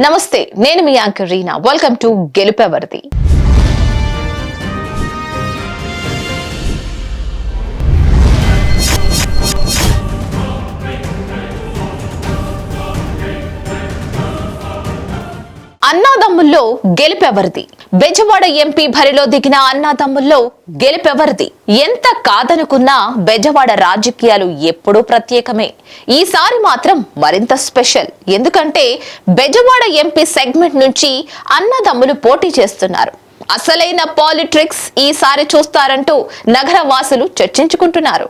నమస్తే, నేను మీ యాంకర్ రీనా. వెల్కమ్ టు గెలుపెవరిది. అన్నాదమ్ముల్లో గెలుపెవరిది? బెజవాడ ఎంపీ బరిలో దిగిన అన్నాదమ్ముల్లో గెలుపెవరిది? ఎంత కాదనుకున్నా బెజవాడ రాజకీయాలు ఎప్పుడూ ప్రత్యేకమే. ఈసారి మాత్రం మరింత స్పెషల్. ఎందుకంటే బెజవాడ ఎంపీ సెగ్మెంట్ నుంచి అన్నదమ్ములు పోటీ చేస్తున్నారు. అసలైన పాలిటిక్స్ ఈసారి చూస్తారంటూ నగర వాసులు చర్చించుకుంటున్నారు.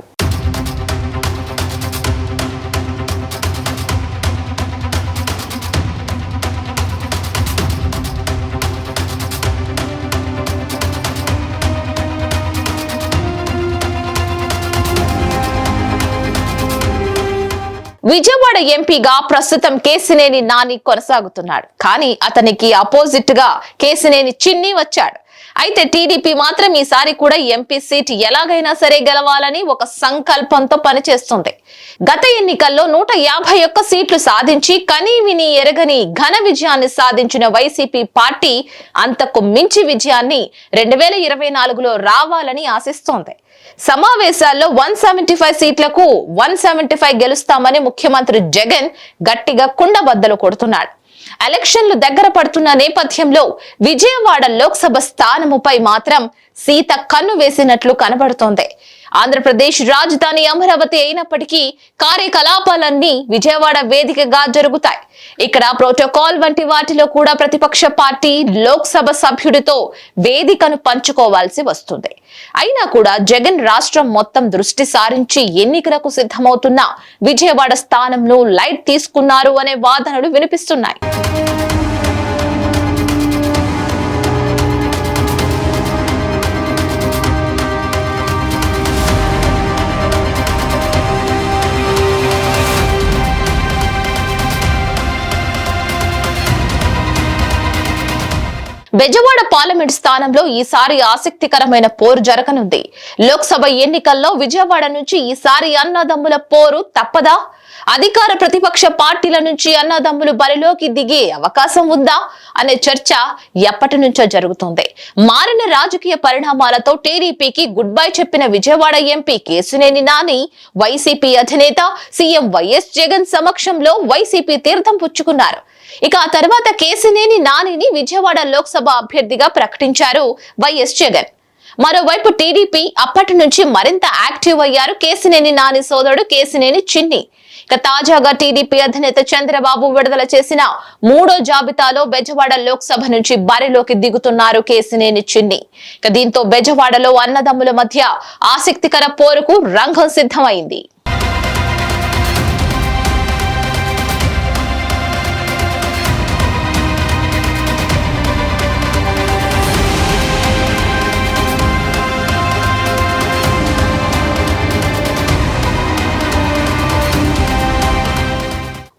విజయవాడ ఎంపీగా ప్రస్తుతం కేశినేని నాని కొనసాగుతున్నాడు. కానీ అతనికి అపోజిట్ గా కేశినేని చిన్ని వచ్చాడు. అయితే టీడీపీ మాత్రం ఈసారి కూడా ఎంపీ సీట్ ఎలాగైనా సరే గెలవాలని ఒక సంకల్పంతో పనిచేస్తుంది. గత ఎన్నికల్లో 151 సీట్లు సాధించి కనీవిని ఎరగని ఘన విజయాన్ని సాధించిన వైసీపీ పార్టీ అంతకు మించి విజయాన్ని 2024లో రావాలని ఆశిస్తోంది. సమావేశాల్లో 175 సీట్లకు 175 గెలుస్తామని ముఖ్యమంత్రి జగన్ గట్టిగా కుండబద్దలు కొడుతున్నాడు. ఎలక్షన్లు దగ్గర పడుతున్న నేపథ్యంలో విజయవాడ లోక్సభ స్థానముపై మాత్రం సీత కన్ను వేసినట్లు కనబడుతోంది. ఆంధ్రప్రదేశ్ రాజధాని అమరావతి అయినప్పటికీ కార్యకలాపాలన్నీ విజయవాడ వేదికగా జరుగుతాయి. ఇక్కడ ప్రోటోకాల్ వంటి వాటిలో కూడా ప్రతిపక్ష పార్టీ లోక్సభ సభ్యుడితో వేదికను పంచుకోవాల్సి వస్తుంది. అయినా కూడా జగన్ రాష్ట్రం మొత్తం దృష్టి సారించి ఎన్నికలకు సిద్ధమవుతున్న విజయవాడ స్థానంలో లైట్ తీసుకున్నారు అనే వాదనలు వినిపిస్తున్నాయి. బెజవాడ పార్లమెంట్ స్థానంలో ఈసారి ఆసక్తికరమైన పోరు జరగనుంది. లోక్సభ ఎన్నికల్లో విజయవాడ నుంచి ఈసారి అన్నదమ్ముల పోరు తప్పదా? అధికార ప్రతిపక్ష పార్టీల నుంచి అన్నదమ్ములు బరిలోకి దిగే అవకాశం ఉందా అనే చర్చ ఎప్పటి నుంచో జరుగుతోంది. మారిన రాజకీయ పరిణామాలతో టీడీపీకి గుడ్ బై చెప్పిన విజయవాడ ఎంపీ కేశినేని నాని వైసీపీ అధినేత సీఎం వైఎస్ జగన్ సమక్షంలో వైసీపీ తీర్థం పుచ్చుకున్నారు. ఇక ఆ తర్వాత కేశినేని నానిని విజయవాడ లోక్సభ అభ్యర్థిగా ప్రకటించారు వైఎస్ జగన్. మరోవైపు టీడీపీ అప్పటి నుంచి మరింత యాక్టివ్ అయ్యారు కేశినేని నాని సోదరుడు కేశినేని చిన్ని. ఇక తాజాగా టీడీపీ అధినేత చంద్రబాబు విడుదల చేసిన 3వ జాబితాలో బెజవాడ లోక్సభ నుంచి బరిలోకి దిగుతున్నారు కేశినేని చిన్ని. ఇక దీంతో బెజవాడలో అన్నదమ్ముల మధ్య ఆసక్తికర పోరుకు రంగం సిద్ధమైంది.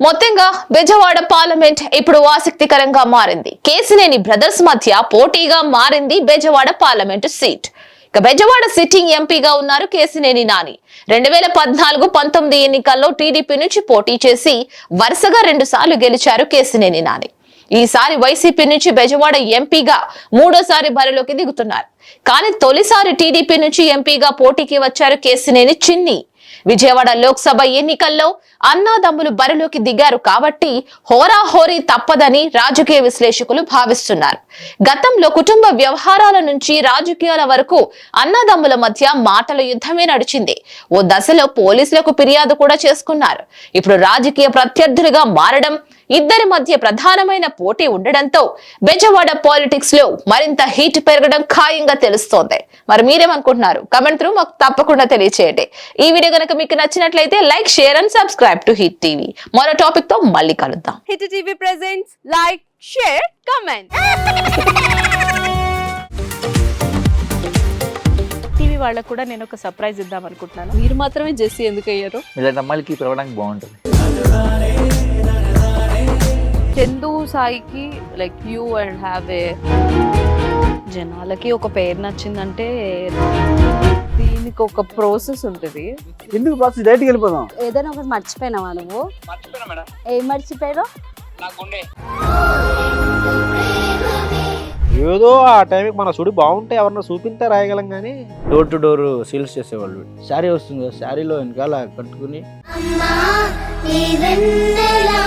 మొత్తంగా బెజవాడ పార్లమెంట్ ఇప్పుడు ఆసక్తికరంగా మారింది. కేశినేని బ్రదర్స్ మధ్య పోటీగా మారింది బెజవాడ పార్లమెంటు సీట్. ఇక బెజవాడ సిట్టింగ్ ఎంపీగా ఉన్నారు కేశినేని నాని. 2014-19 ఎన్నికల్లో టీడీపీ నుంచి పోటీ చేసి వరుసగా 2 సార్లు గెలిచారు కేశినేని నాని. ఈసారి వైసీపీ నుంచి బెజవాడ ఎంపీగా 3వసారి బరిలోకి దిగుతున్నారు. కానీ తొలిసారి టీడీపీ నుంచి ఎంపీగా పోటీకి వచ్చారు కేశినేని చిన్ని. విజయవాడ లోక్సభ ఎన్నికల్లో అన్నాదమ్ములు బరిలోకి దిగారు కాబట్టి హోరాహోరీ తప్పదని రాజకీయ విశ్లేషకులు భావిస్తున్నారు. గతంలో కుటుంబ వ్యవహారాల నుంచి రాజకీయాల వరకు అన్నదమ్ముల మధ్య మాటల యుద్ధమే నడిచింది. ఓ దశలో పోలీసులకు ఫిర్యాదు కూడా చేసుకున్నారు. ఇప్పుడు రాజకీయ ప్రత్యర్థులుగా మారడం, ఇద్దరి మధ్య ప్రధానమైన పోటీ ఉండడంతో బెజవాడ పాలిటిక్స్ లో మరింత హీట్ పెరగడం ఖాయంగా తెలుస్తోంది. మరి మీరేమనుకుంటున్నారు? కమెంట్ త్రూ మాకు తప్పకుండా తెలియచేయండి. ఈ వీడియో గనక మీకు నచ్చినట్లయితే like, share and subscribe to hit TV. మరో టాపిక్ తో మళ్ళీ కలుద్దాం. Hit TV presents like, share, comment. TV వాళ్ళకు కూడా నేను ఒక సర్ప్రైజ్ ఇద్దాం అనుకుంటున్నాను. మీరు మాత్రమే జెస్సీ ఎందుకు అయ్యారు? ఇలాంటి అమ్మాయిలకి పిలవడానికి బాగుంటుంది. చందు సాయికి like you and have a జనాలకి ఒక పేరు నచ్చిందంటే దీనికి ఒక ప్రాసెస్ ఉంటుంది. ఎందుకు బాక్స్ డైరెక్ట్కి వెళ్ళిపోదాం. ఏదైనా ఒకటి మర్చిపోయినావా నువ్వు? ఏం మర్చిపోయావు? ఏదో ఆ టైంకి మన సుడి బాగుంటే ఎవరన్నా చూపిస్తే రాయగలం కానీ డోర్ టు డోర్ సేల్స్ చేసేవాళ్ళు. శారీ వస్తుంది కదా, శారీలో వెనకాల కట్టుకుని అమ్మా నీ వెన్నెలా